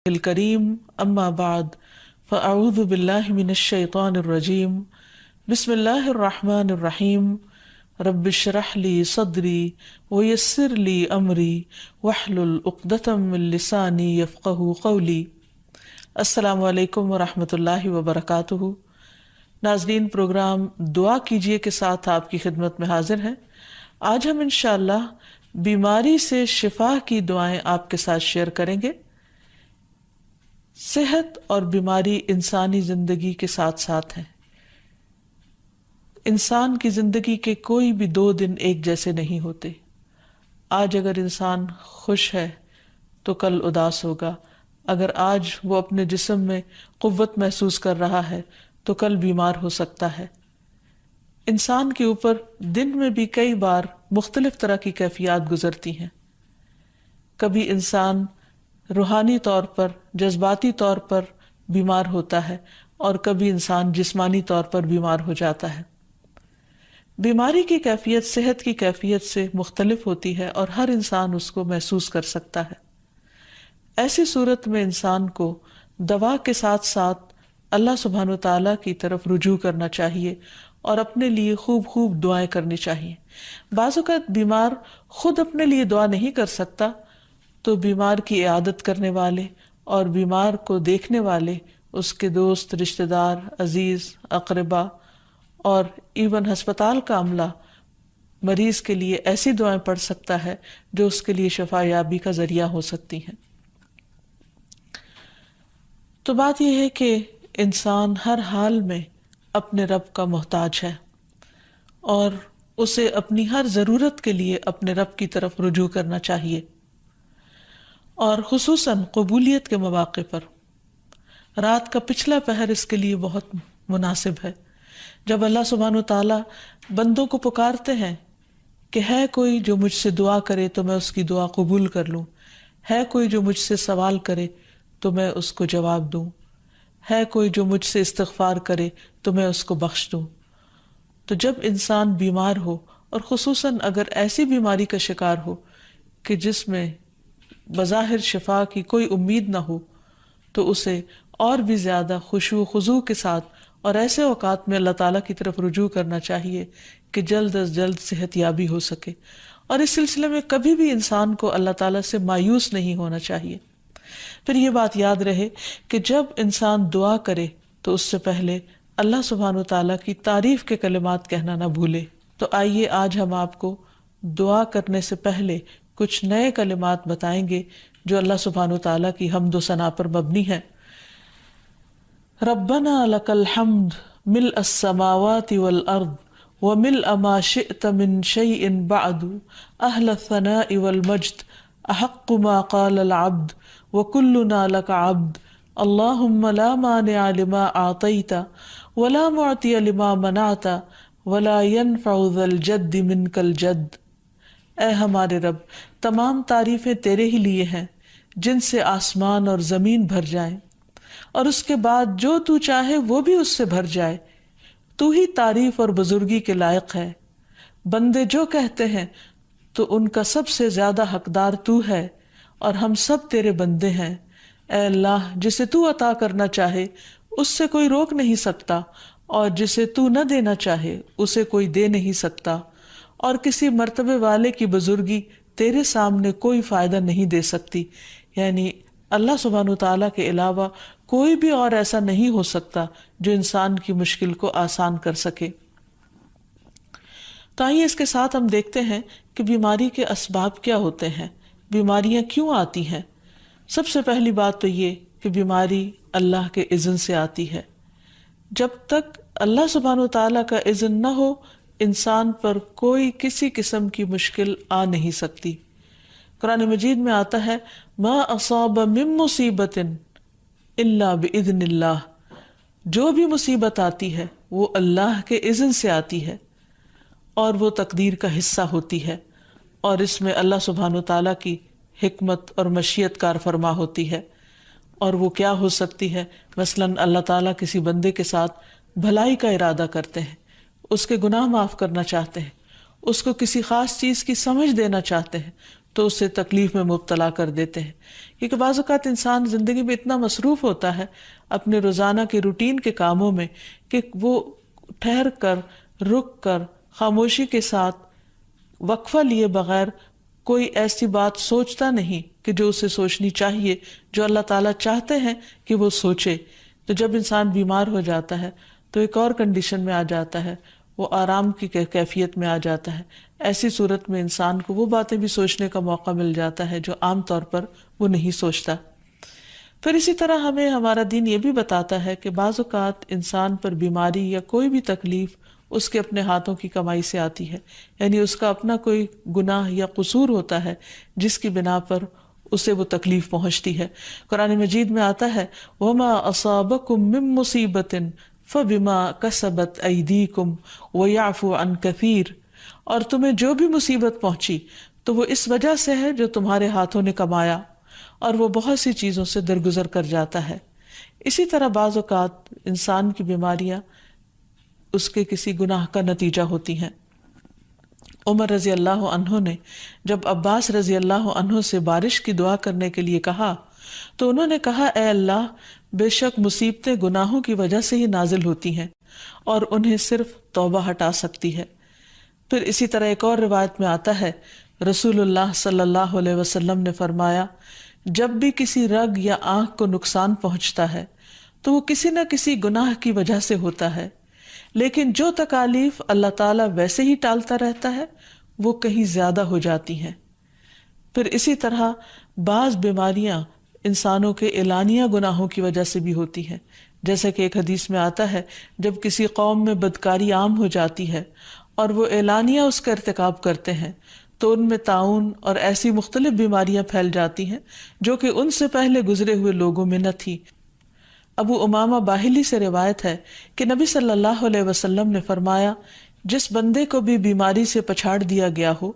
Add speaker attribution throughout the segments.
Speaker 1: الکریم اما بعد فاعوذ باللہ من الشیطان الرجیم بسم اللہ الرحمن الرحیم رب اشرح لی صدری ویسر لی امری واحلل عقدۃ من لسانی یفقہوا قولی۔ السلام علیکم ورحمۃ اللہ وبرکاتہ۔ ناظرین، پروگرام دعا کیجیے کے ساتھ آپ کی خدمت میں حاضر ہیں۔ آج ہم انشاءاللہ بیماری سے شفا کی دعائیں آپ کے ساتھ شیئر کریں گے۔ صحت اور بیماری انسانی زندگی کے ساتھ ساتھ ہیں۔ انسان کی زندگی کے کوئی بھی 2 دن ایک جیسے نہیں ہوتے۔ آج اگر انسان خوش ہے تو کل اداس ہوگا، اگر آج وہ اپنے جسم میں قوت محسوس کر رہا ہے تو کل بیمار ہو سکتا ہے۔ انسان کے اوپر دن میں بھی کئی بار مختلف طرح کی کیفیات گزرتی ہیں۔ کبھی انسان روحانی طور پر، جذباتی طور پر بیمار ہوتا ہے اور کبھی انسان جسمانی طور پر بیمار ہو جاتا ہے۔ بیماری کی کیفیت صحت کی کیفیت سے مختلف ہوتی ہے اور ہر انسان اس کو محسوس کر سکتا ہے۔ ایسی صورت میں انسان کو دوا کے ساتھ ساتھ اللہ سبحانہ و تعالیٰ کی طرف رجوع کرنا چاہیے اور اپنے لیے خوب خوب دعائیں کرنی چاہیے۔ بعض اوقات بیمار خود اپنے لیے دعا نہیں کر سکتا تو بیمار کی عیادت کرنے والے اور بیمار کو دیکھنے والے، اس کے دوست، رشتہ دار، عزیز، اقربا اور ایون ہسپتال کا عملہ مریض کے لیے ایسی دعائیں پڑھ سکتا ہے جو اس کے لیے شفا یابی کا ذریعہ ہو سکتی ہیں۔ تو بات یہ ہے کہ انسان ہر حال میں اپنے رب کا محتاج ہے اور اسے اپنی ہر ضرورت کے لیے اپنے رب کی طرف رجوع کرنا چاہیے، اور خصوصاً قبولیت کے مواقع پر۔ رات کا پچھلا پہر اس کے لیے بہت مناسب ہے، جب اللہ سبحانہ وتعالیٰ بندوں کو پکارتے ہیں کہ ہے کوئی جو مجھ سے دعا کرے تو میں اس کی دعا قبول کر لوں، ہے کوئی جو مجھ سے سوال کرے تو میں اس کو جواب دوں، ہے کوئی جو مجھ سے استغفار کرے تو میں اس کو بخش دوں۔ تو جب انسان بیمار ہو، اور خصوصاً اگر ایسی بیماری کا شکار ہو کہ جس میں بظاہر شفا کی کوئی امید نہ ہو، تو اسے اور بھی زیادہ خشوع و خضوع کے ساتھ اور ایسے اوقات میں اللہ تعالیٰ کی طرف رجوع کرنا چاہیے کہ جلد از جلد صحت یابی ہو سکے۔ اور اس سلسلے میں کبھی بھی انسان کو اللہ تعالیٰ سے مایوس نہیں ہونا چاہیے۔ پھر یہ بات یاد رہے کہ جب انسان دعا کرے تو اس سے پہلے اللہ سبحانہ وتعالیٰ کی تعریف کے کلمات کہنا نہ بھولے۔ تو آئیے آج ہم آپ کو دعا کرنے سے پہلے کچھ نئے کلمات بتائیں گے جو اللہ سبحانہ وتعالیٰ کی حمد و ثنا پر مبنی ہے۔ ربنا لک الحمد ملء السماوات والارض وملء ما شئت من شیء بعد اہل الثناء والمجد احق ما قال العبد وكلنا لك عبد اللهم لا مانع لما اعطيت ولا معطي لما منعت ولا ينفع ذا الجد منك الجد۔ اے ہمارے رب، تمام تعریفیں تیرے ہی لیے ہیں جن سے آسمان اور زمین بھر جائیں، اور اس کے بعد جو تو چاہے وہ بھی اس سے بھر جائے۔ تو ہی تعریف اور بزرگی کے لائق ہے۔ بندے جو کہتے ہیں تو ان کا سب سے زیادہ حقدار تو ہے، اور ہم سب تیرے بندے ہیں۔ اے اللہ، جسے تو عطا کرنا چاہے اس سے کوئی روک نہیں سکتا، اور جسے تو نہ دینا چاہے اسے کوئی دے نہیں سکتا، اور کسی مرتبے والے کی بزرگی تیرے سامنے کوئی فائدہ نہیں دے سکتی۔ یعنی اللہ سبحانہ وتعالیٰ کے علاوہ کوئی بھی اور ایسا نہیں ہو سکتا جو انسان کی مشکل کو آسان کر سکے۔ تو آئیے اس کے ساتھ ہم دیکھتے ہیں کہ بیماری کے اسباب کیا ہوتے ہیں، بیماریاں کیوں آتی ہیں۔ سب سے پہلی بات تو یہ کہ بیماری اللہ کے اذن سے آتی ہے۔ جب تک اللہ سبحانہ وتعالیٰ کا اذن نہ ہو، انسان پر کوئی کسی قسم کی مشکل آ نہیں سکتی۔ قرآن مجید میں آتا ہے ما اصاب من مصیبت الا باذن اللہ، جو بھی مصیبت آتی ہے وہ اللہ کے اذن سے آتی ہے اور وہ تقدیر کا حصہ ہوتی ہے، اور اس میں اللہ سبحانہ وتعالیٰ کی حکمت اور مشیت کار فرما ہوتی ہے۔ اور وہ کیا ہو سکتی ہے؟ مثلاً اللہ تعالیٰ کسی بندے کے ساتھ بھلائی کا ارادہ کرتے ہیں، اس کے گناہ معاف کرنا چاہتے ہیں، اس کو کسی خاص چیز کی سمجھ دینا چاہتے ہیں، تو اسے تکلیف میں مبتلا کر دیتے ہیں، کیونکہ بعض اوقات انسان زندگی میں اتنا مصروف ہوتا ہے اپنے روزانہ کے روٹین کے کاموں میں کہ وہ ٹھہر کر، رک کر، خاموشی کے ساتھ وقفہ لیے بغیر کوئی ایسی بات سوچتا نہیں کہ جو اسے سوچنی چاہیے، جو اللہ تعالیٰ چاہتے ہیں کہ وہ سوچے۔ تو جب انسان بیمار ہو جاتا ہے تو ایک اور کنڈیشن میں آ جاتا ہے، وہ آرام کی کیفیت میں آ جاتا ہے۔ ایسی صورت میں انسان کو وہ باتیں بھی سوچنے کا موقع مل جاتا ہے جو عام طور پر وہ نہیں سوچتا۔ پھر اسی طرح ہمیں ہمارا دین یہ بھی بتاتا ہے کہ بعض اوقات انسان پر بیماری یا کوئی بھی تکلیف اس کے اپنے ہاتھوں کی کمائی سے آتی ہے، یعنی اس کا اپنا کوئی گناہ یا قصور ہوتا ہے جس کی بنا پر اسے وہ تکلیف پہنچتی ہے۔ قرآن مجید میں آتا ہے وَمَا أَصَابَكُم مِّن مُّصِيبَةٍ فَبِمَا كَسَبَتْ أَيْدِيكُمْ وَيَعْفُو عَن كَثِيرٍ، اور تمہیں جو بھی مصیبت پہنچی تو وہ اس وجہ سے ہے جو تمہارے ہاتھوں نے کمایا، اور وہ بہت سی چیزوں سے درگزر کر جاتا ہے۔ اسی طرح بعض اوقات انسان کی بیماریاں اس کے کسی گناہ کا نتیجہ ہوتی ہیں۔ عمر رضی اللہ عنہ نے جب عباس رضی اللہ عنہ سے بارش کی دعا کرنے کے لیے کہا تو انہوں نے کہا اے اللہ، بے شک مصیبتیں گناہوں کی وجہ سے ہی نازل ہوتی ہیں اور انہیں صرف توبہ ہٹا سکتی ہے۔ پھر اسی طرح ایک اور روایت میں آتا ہے رسول اللہ صلی اللہ علیہ وسلم نے فرمایا جب بھی کسی رگ یا آنکھ کو نقصان پہنچتا ہے تو وہ کسی نہ کسی گناہ کی وجہ سے ہوتا ہے، لیکن جو تکالیف اللہ تعالیٰ ویسے ہی ٹالتا رہتا ہے وہ کہیں زیادہ ہو جاتی ہیں۔ پھر اسی طرح بعض بیماریاں انسانوں کے اعلانیہ گناہوں کی وجہ سے بھی ہوتی ہیں، جیسا کہ ایک حدیث میں آتا ہے جب کسی قوم میں بدکاری عام ہو جاتی ہے اور وہ اعلانیہ اس کا ارتکاب کرتے ہیں تو ان میں طاعون اور ایسی مختلف بیماریاں پھیل جاتی ہیں جو کہ ان سے پہلے گزرے ہوئے لوگوں میں نہ تھی۔ ابو امامہ باہلی سے روایت ہے کہ نبی صلی اللہ علیہ وسلم نے فرمایا جس بندے کو بھی بیماری سے پچھاڑ دیا گیا ہو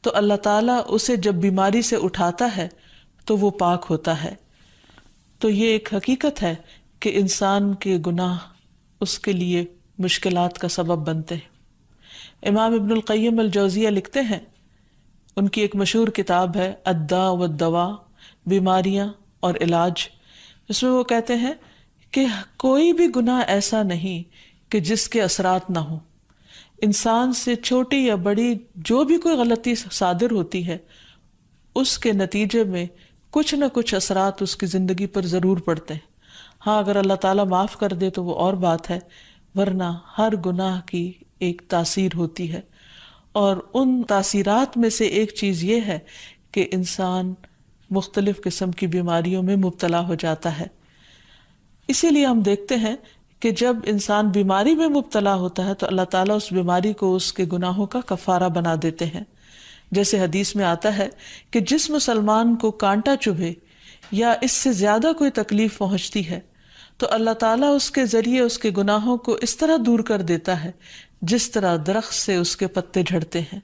Speaker 1: تو اللہ تعالیٰ اسے جب بیماری سے اٹھاتا ہے تو وہ پاک ہوتا ہے۔ تو یہ ایک حقیقت ہے کہ انسان کے گناہ اس کے لیے مشکلات کا سبب بنتے ہیں۔ امام ابن القیم الجوزیہ لکھتے ہیں، ان کی ایک مشہور کتاب ہے الداء والدواء، بیماریاں اور علاج، اس میں وہ کہتے ہیں کہ کوئی بھی گناہ ایسا نہیں کہ جس کے اثرات نہ ہوں۔ انسان سے چھوٹی یا بڑی جو بھی کوئی غلطی صادر ہوتی ہے اس کے نتیجے میں کچھ نہ کچھ اثرات اس کی زندگی پر ضرور پڑتے ہیں۔ ہاں اگر اللہ تعالیٰ معاف کر دے تو وہ اور بات ہے، ورنہ ہر گناہ کی ایک تاثیر ہوتی ہے، اور ان تاثیرات میں سے ایک چیز یہ ہے کہ انسان مختلف قسم کی بیماریوں میں مبتلا ہو جاتا ہے۔ اسی لیے ہم دیکھتے ہیں کہ جب انسان بیماری میں مبتلا ہوتا ہے تو اللہ تعالیٰ اس بیماری کو اس کے گناہوں کا کفارہ بنا دیتے ہیں۔ جیسے حدیث میں آتا ہے کہ جس مسلمان کو کانٹا چبھے یا اس سے زیادہ کوئی تکلیف پہنچتی ہے تو اللہ تعالیٰ اس کے ذریعے اس کے گناہوں کو اس طرح دور کر دیتا ہے جس طرح درخت سے اس کے پتے جھڑتے ہیں۔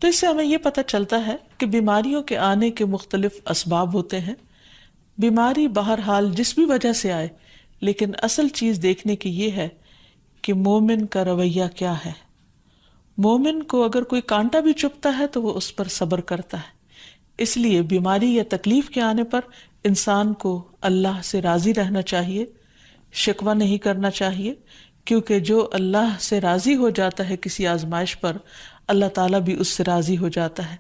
Speaker 1: تو اس سے ہمیں یہ پتہ چلتا ہے کہ بیماریوں کے آنے کے مختلف اسباب ہوتے ہیں۔ بیماری بہرحال جس بھی وجہ سے آئے، لیکن اصل چیز دیکھنے کی یہ ہے کہ مومن کا رویہ کیا ہے۔ مومن کو اگر کوئی کانٹا بھی چبھتا ہے تو وہ اس پر صبر کرتا ہے۔ اس لیے بیماری یا تکلیف کے آنے پر انسان کو اللہ سے راضی رہنا چاہیے، شکوہ نہیں کرنا چاہیے، کیونکہ جو اللہ سے راضی ہو جاتا ہے کسی آزمائش پر، اللہ تعالیٰ بھی اس سے راضی ہو جاتا ہے۔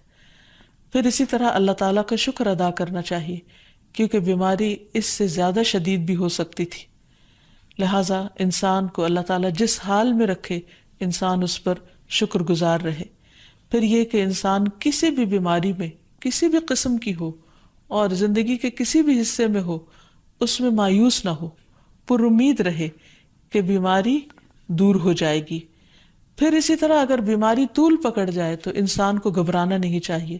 Speaker 1: پھر اسی طرح اللہ تعالیٰ کا شکر ادا کرنا چاہیے، کیونکہ بیماری اس سے زیادہ شدید بھی ہو سکتی تھی۔ لہٰذا انسان کو اللہ تعالیٰ جس حال میں رکھے انسان اس پر شکر گزار رہے۔ پھر یہ کہ انسان کسی بھی بیماری میں کسی بھی قسم کی ہو اور زندگی کے کسی بھی حصے میں ہو، اس میں مایوس نہ ہو، پر امید رہے کہ بیماری دور ہو جائے گی۔ پھر اسی طرح اگر بیماری طول پکڑ جائے تو انسان کو گھبرانا نہیں چاہیے،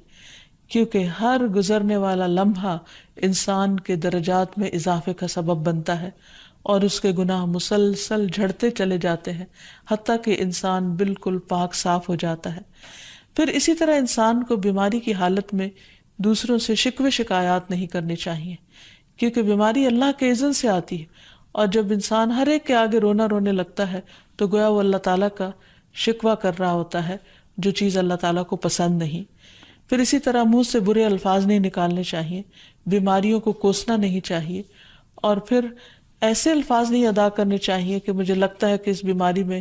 Speaker 1: کیونکہ ہر گزرنے والا لمحہ انسان کے درجات میں اضافے کا سبب بنتا ہے اور اس کے گناہ مسلسل جھڑتے چلے جاتے ہیں حتیٰ کہ انسان بالکل پاک صاف ہو جاتا ہے۔ پھر اسی طرح انسان کو بیماری کی حالت میں دوسروں سے شکوے شکایات نہیں کرنی چاہیے، کیونکہ بیماری اللہ کے اذن سے آتی ہے، اور جب انسان ہر ایک کے آگے رونے لگتا ہے تو گویا وہ اللہ تعالیٰ کا شکوہ کر رہا ہوتا ہے، جو چیز اللہ تعالیٰ کو پسند نہیں۔ پھر اسی طرح منہ سے برے الفاظ نہیں نکالنے چاہیے، بیماریوں کو کوسنا نہیں چاہیے، اور پھر ایسے الفاظ نہیں ادا کرنے چاہیے کہ مجھے لگتا ہے کہ اس بیماری میں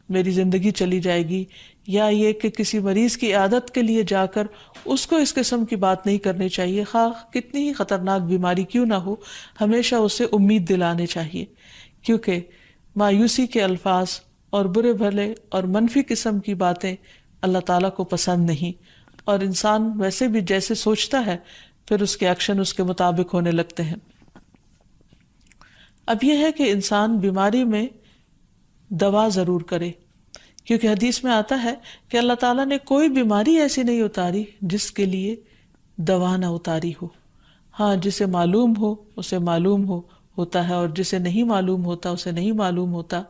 Speaker 1: میری زندگی چلی جائے گی، یا یہ کہ کسی مریض کی عیادت کے لیے جا کر اس کو اس قسم کی بات نہیں کرنی چاہیے، خواہ کتنی ہی خطرناک بیماری کیوں نہ ہو، ہمیشہ اسے امید دلانے چاہیے، کیونکہ مایوسی کے الفاظ اور برے بھلے اور منفی قسم کی باتیں اللہ تعالیٰ کو پسند نہیں، اور انسان ویسے بھی جیسے سوچتا ہے پھر اس کے ایکشن اس کے مطابق ہونے لگتے ہیں۔ اب یہ ہے کہ انسان بیماری میں دوا ضرور کرے، کیونکہ حدیث میں آتا ہے کہ اللہ تعالیٰ نے کوئی بیماری ایسی نہیں اتاری جس کے لیے دوا نہ اتاری ہو۔ ہاں، جسے معلوم ہو اسے معلوم ہوتا ہے، اور جسے نہیں معلوم ہوتا اسے نہیں معلوم ہوتا۔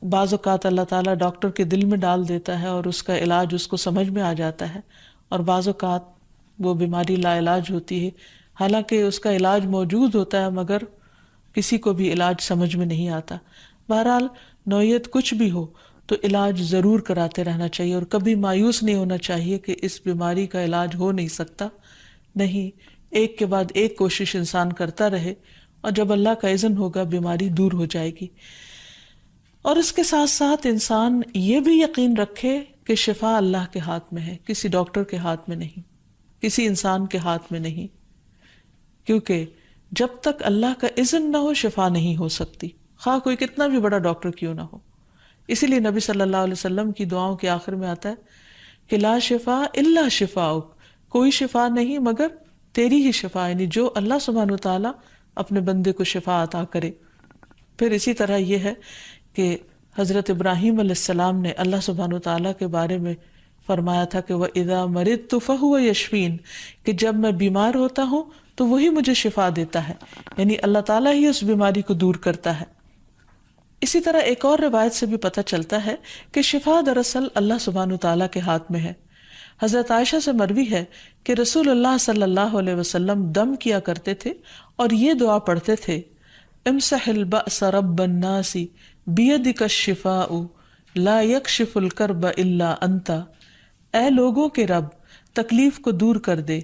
Speaker 1: بعض اوقات اللہ تعالیٰ ڈاکٹر کے دل میں ڈال دیتا ہے اور اس کا علاج اس کو سمجھ میں آ جاتا ہے، اور بعض اوقات وہ بیماری لا علاج ہوتی ہے، حالانکہ اس کا علاج موجود ہوتا ہے مگر کسی کو بھی علاج سمجھ میں نہیں آتا۔ بہرحال نوعیت کچھ بھی ہو تو علاج ضرور کراتے رہنا چاہیے، اور کبھی مایوس نہیں ہونا چاہیے کہ اس بیماری کا علاج ہو نہیں سکتا، نہیں، ایک کے بعد ایک کوشش انسان کرتا رہے، اور جب اللہ کا اذن ہوگا بیماری دور ہو جائے گی۔ اور اس کے ساتھ ساتھ انسان یہ بھی یقین رکھے کہ شفا اللہ کے ہاتھ میں ہے، کسی ڈاکٹر کے ہاتھ میں نہیں، کسی انسان کے ہاتھ میں نہیں، کیونکہ جب تک اللہ کا اذن نہ ہو شفا نہیں ہو سکتی، خواہ کوئی کتنا بھی بڑا ڈاکٹر کیوں نہ ہو۔ اسی لیے نبی صلی اللہ علیہ وسلم کی دعاؤں کے آخر میں آتا ہے کہ لا شفا الا شفاؤک، کوئی شفا نہیں مگر تیری ہی شفا، یعنی جو اللہ سبحانہ وتعالیٰ اپنے بندے کو شفا عطا کرے۔ پھر اسی طرح یہ ہے کہ حضرت ابراہیم علیہ السلام نے اللہ سبحانہ وتعالیٰ کے بارے میں فرمایا تھا کہ وَإِذَا مَرِضْتُ فَهُوَ يَشْفِينِ، کہ جب میں بیمار ہوتا ہوں تو وہی مجھے شفا دیتا ہے، یعنی اللہ تعالیٰ ہی اس بیماری کو دور کرتا ہے۔ اسی طرح ایک اور روایت سے بھی پتہ چلتا ہے کہ شفا دراصل اللہ سبحانہ وتعالیٰ کے ہاتھ میں ہے۔ حضرت عائشہ سے مروی ہے کہ رسول اللہ صلی اللہ علیہ وسلم دم کیا کرتے تھے اور یہ دعا پڑھتے تھے، امسح البأس رب الناس بیدک الشفاء لا یکشف الکرب الا انت، اے لوگوں کے رب تکلیف کو دور کر دے،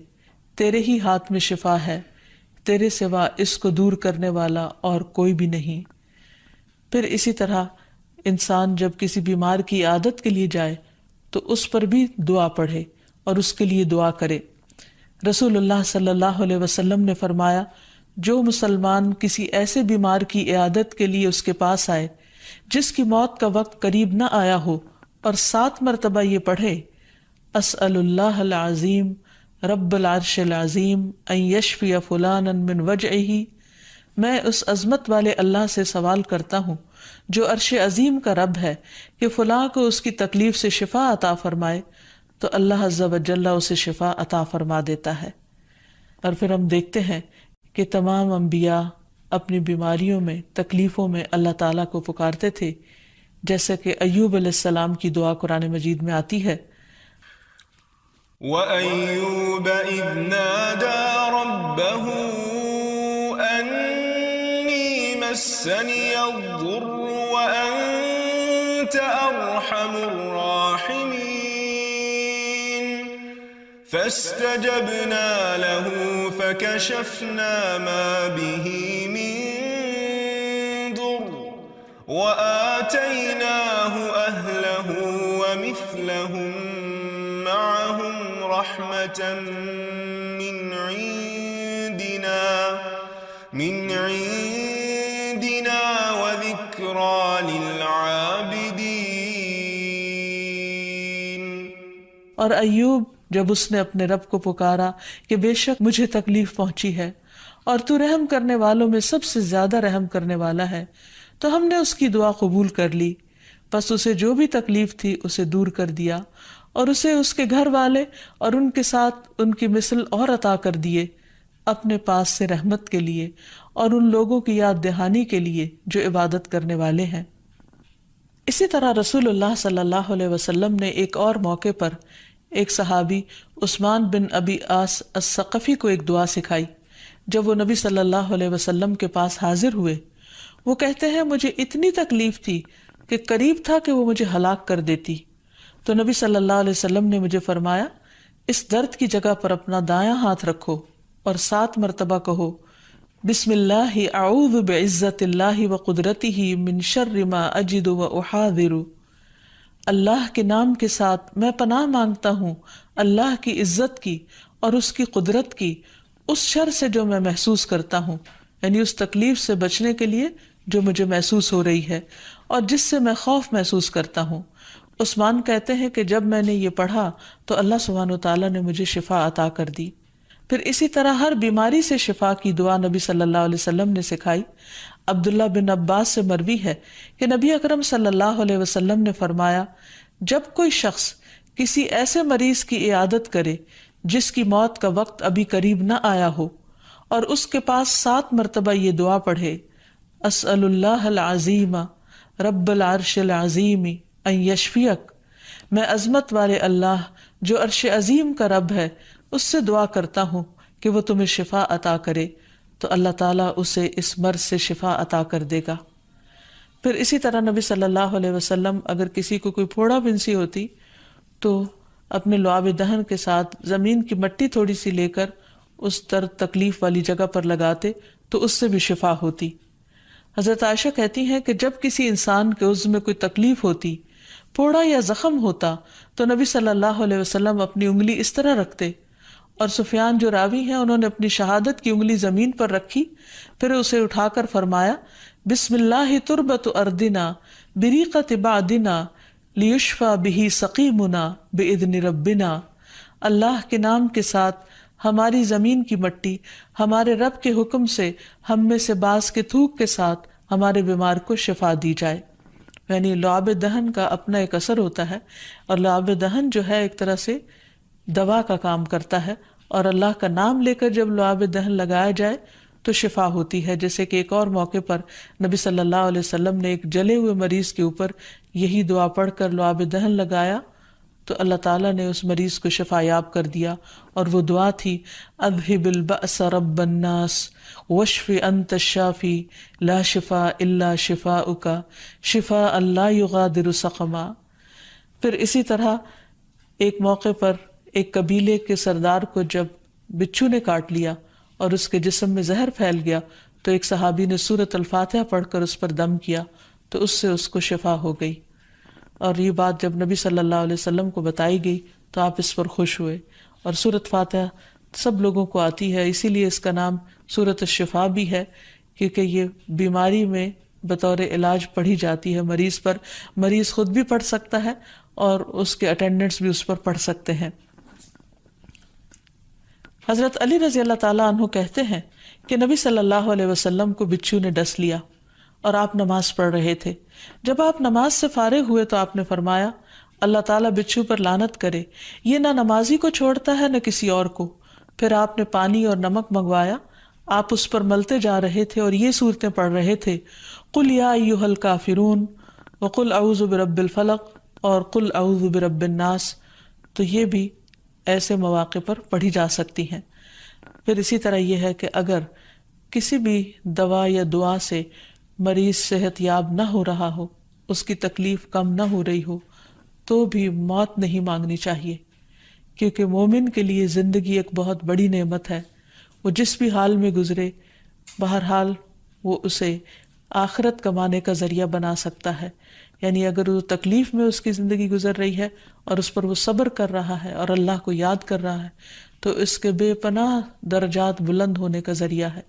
Speaker 1: تیرے ہی ہاتھ میں شفا ہے، تیرے سوا اس کو دور کرنے والا اور کوئی بھی نہیں۔ پھر اسی طرح انسان جب کسی بیمار کی عیادت کے لیے جائے تو اس پر بھی دعا پڑھے اور اس کے لیے دعا کرے۔ رسول اللہ صلی اللہ علیہ وسلم نے فرمایا، جو مسلمان کسی ایسے بیمار کی عیادت کے لیے اس کے پاس آئے جس کی موت کا وقت قریب نہ آیا ہو اور 7 مرتبہ یہ پڑھے، اسأل اللہ العظیم رب العرش العظیم ان یشفی فلانا من وجعہ، میں اس عظمت والے اللہ سے سوال کرتا ہوں جو عرش عظیم کا رب ہے کہ فلاں کو اس کی تکلیف سے شفا عطا فرمائے، تو اللہ عز و جل اسے شفا عطا فرما دیتا ہے۔ اور پھر ہم دیکھتے ہیں کہ تمام انبیاء اپنی بیماریوں میں، تکلیفوں میں اللہ تعالیٰ کو پکارتے تھے، جیسا کہ ایوب علیہ السلام کی دعا قرآن مجید میں آتی ہے،
Speaker 2: وَأَيُّوبَ إِذْ نَادَى رَبَّهُ أَنِّي مَسَّنِيَ الضُّرُّ وَأَنْتَ أَرْحَمُ الرَّاحِمِينَ فَاسْتَجَبْنَا لَهُ فَكَشَفْنَا مَا بِهِ مِنْ ضُرٍّ وَآتَيْنَاهُ أَهْلَهُ وَمِثْلَهُمْ مَعَهُمْ رَحْمَةً مِنْ عِنْدِنَا وَذِكْرَى لِلْعَابِدِينَ۔
Speaker 1: اور ایوب جب اس نے اپنے رب کو پکارا کہ بے شک مجھے تکلیف پہنچی ہے اور تو رحم کرنے والوں میں سب سے زیادہ رحم کرنے والا ہے، تو ہم نے اس کی دعا قبول کر لی، پس اسے جو بھی تکلیف تھی اسے دور کر دیا، اور اسے اس کے گھر والے اور ان کے ساتھ ان کی مثل اور عطا کر دیے، اپنے پاس سے رحمت کے لیے اور ان لوگوں کی یاد دہانی کے لیے جو عبادت کرنے والے ہیں۔ اسی طرح رسول اللہ صلی اللہ علیہ وسلم نے ایک اور موقع پر ایک صحابی عثمان بن ابی عاص الثقفی کو ایک دعا سکھائی۔ جب وہ نبی صلی اللہ علیہ وسلم کے پاس حاضر ہوئے، وہ کہتے ہیں مجھے اتنی تکلیف تھی کہ قریب تھا کہ وہ مجھے ہلاک کر دیتی، تو نبی صلی اللہ علیہ وسلم نے مجھے فرمایا اس درد کی جگہ پر اپنا دایاں ہاتھ رکھو اور 7 مرتبہ کہو بسم اللہ اعوذ بعزت اللہ وقدرتہ من شر ما اجد واحاذر، اللہ کے نام کے ساتھ میں پناہ مانگتا ہوں اللہ کی عزت کی اور اس کی قدرت کی اس شر سے جو میں محسوس کرتا ہوں، یعنی اس تکلیف سے بچنے کے لیے جو مجھے محسوس ہو رہی ہے اور جس سے میں خوف محسوس کرتا ہوں۔ عثمان کہتے ہیں کہ جب میں نے یہ پڑھا تو اللہ سبحانہ وتعالیٰ نے مجھے شفا عطا کر دی۔ پھر اسی طرح ہر بیماری سے شفا کی دعا نبی صلی اللہ علیہ وسلم نے سکھائی۔ عبداللہ بن عباس سے مروی ہے کہ نبی اکرم صلی اللہ علیہ وسلم نے فرمایا، جب کوئی شخص کسی ایسے مریض کی عیادت کرے جس کی موت کا وقت ابھی قریب نہ آیا ہو اور اس کے پاس 7 مرتبہ یہ دعا پڑھے، اسأل اللہ العظیم رب العرش العظیم ان یشفیک، میں عظمت والے اللہ جو عرش عظیم کا رب ہے اس سے دعا کرتا ہوں کہ وہ تمہیں شفا عطا کرے، تو اللہ تعالیٰ اسے اس مرض سے شفا عطا کر دے گا۔ پھر اسی طرح نبی صلی اللہ علیہ وسلم اگر کسی کو کوئی پھوڑا بنسی ہوتی تو اپنے لعاب دہن کے ساتھ زمین کی مٹی تھوڑی سی لے کر اس درد تکلیف والی جگہ پر لگاتے تو اس سے بھی شفا ہوتی۔ حضرت عائشہ کہتی ہیں کہ جب کسی انسان کے عضو میں کوئی تکلیف ہوتی، پھوڑا یا زخم ہوتا، تو نبی صلی اللہ علیہ وسلم اپنی انگلی اس طرح رکھتے، اور سفیان جو راوی ہیں انہوں نے اپنی شہادت کی انگلی زمین پر رکھی، پھر اسے اٹھا کر فرمایا بسم اللہ تربت اردنا بریقت بعدنا لیشفى به سقیمنا باذن ربنا، اللہ کے نام کے ساتھ ہماری زمین کی مٹی ہمارے رب کے حکم سے ہم میں سے بعض کے تھوک کے ساتھ ہمارے بیمار کو شفا دی جائے۔ یعنی لعاب دہن کا اپنا ایک اثر ہوتا ہے، اور لعاب دہن جو ہے ایک طرح سے دوا کا کام کرتا ہے، اور اللہ کا نام لے کر جب لعاب دہن لگایا جائے تو شفا ہوتی ہے۔ جیسے کہ ایک اور موقع پر نبی صلی اللہ علیہ وسلم نے ایک جلے ہوئے مریض کے اوپر یہی دعا پڑھ کر لعاب دہن لگایا تو اللہ تعالیٰ نے اس مریض کو شفا یاب کر دیا، اور وہ دعا تھی اذہب البأس رب الناس واشف انت الشافی لا شفاء الا شفاؤک شفاء لا یغادر سقما۔ پھر اسی طرح ایک موقع پر ایک قبیلے کے سردار کو جب بچھو نے کاٹ لیا اور اس کے جسم میں زہر پھیل گیا تو ایک صحابی نے سورۃ الفاتحہ پڑھ کر اس پر دم کیا تو اس سے اس کو شفا ہو گئی، اور یہ بات جب نبی صلی اللہ علیہ وسلم کو بتائی گئی تو آپ اس پر خوش ہوئے۔ اور سورۃ فاتحہ سب لوگوں کو آتی ہے، اسی لیے اس کا نام سورۃ الشفا بھی ہے، کیونکہ یہ بیماری میں بطور علاج پڑھی جاتی ہے مریض پر، مریض خود بھی پڑھ سکتا ہے اور اس کے اٹینڈنٹس بھی اس پر پڑھ سکتے ہیں۔ حضرت علی رضی اللہ تعالیٰ عنہ کہتے ہیں کہ نبی صلی اللہ علیہ وسلم کو بچھو نے ڈس لیا اور آپ نماز پڑھ رہے تھے۔ جب آپ نماز سے فارغ ہوئے تو آپ نے فرمایا اللہ تعالیٰ بچھو پر لعنت کرے، یہ نہ نمازی کو چھوڑتا ہے نہ کسی اور کو۔ پھر آپ نے پانی اور نمک منگوایا، آپ اس پر ملتے جا رہے تھے اور یہ صورتیں پڑھ رہے تھے قل یا ایھا الکافرون وقل اعوذ برب الفلق اور قل اعوذ برب الناس، تو یہ بھی ایسے مواقع پر پڑھی جا سکتی ہیں۔ پھر اسی طرح یہ ہے کہ اگر کسی بھی دوا یا دعا سے مریض صحت یاب نہ ہو رہا ہو، اس کی تکلیف کم نہ ہو رہی ہو، تو بھی موت نہیں مانگنی چاہیے، کیونکہ مومن کے لیے زندگی ایک بہت بڑی نعمت ہے۔ وہ جس بھی حال میں گزرے، بہرحال وہ اسے آخرت کمانے کا ذریعہ بنا سکتا ہے۔ یعنی اگر وہ تکلیف میں اس کی زندگی گزر رہی ہے اور اس پر وہ صبر کر رہا ہے اور اللہ کو یاد کر رہا ہے تو اس کے بے پناہ درجات بلند ہونے کا ذریعہ ہے۔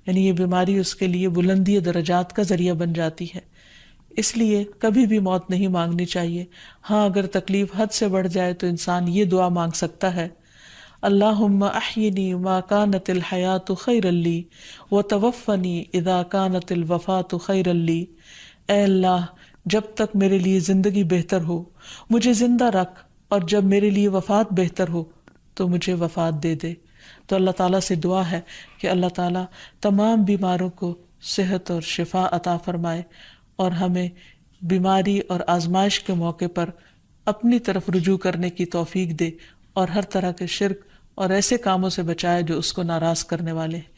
Speaker 1: یعنی یہ بیماری اس کے لیے بلندی درجات کا ذریعہ بن جاتی ہے۔ اس لیے کبھی بھی موت نہیں مانگنی چاہیے۔ ہاں اگر تکلیف حد سے بڑھ جائے تو انسان یہ دعا مانگ سکتا ہے اللہم احینی ما کانت الحیات خیرا لی وتوفنی اذا کانت الوفات خیرا لی، اے اللہ جب تک میرے لیے زندگی بہتر ہو مجھے زندہ رکھ، اور جب میرے لیے وفات بہتر ہو تو مجھے وفات دے دے۔ تو اللہ تعالیٰ سے دعا ہے کہ اللہ تعالیٰ تمام بیماروں کو صحت اور شفا عطا فرمائے، اور ہمیں بیماری اور آزمائش کے موقع پر اپنی طرف رجوع کرنے کی توفیق دے، اور ہر طرح کے شرک اور ایسے کاموں سے بچائے جو اس کو ناراض کرنے والے ہیں۔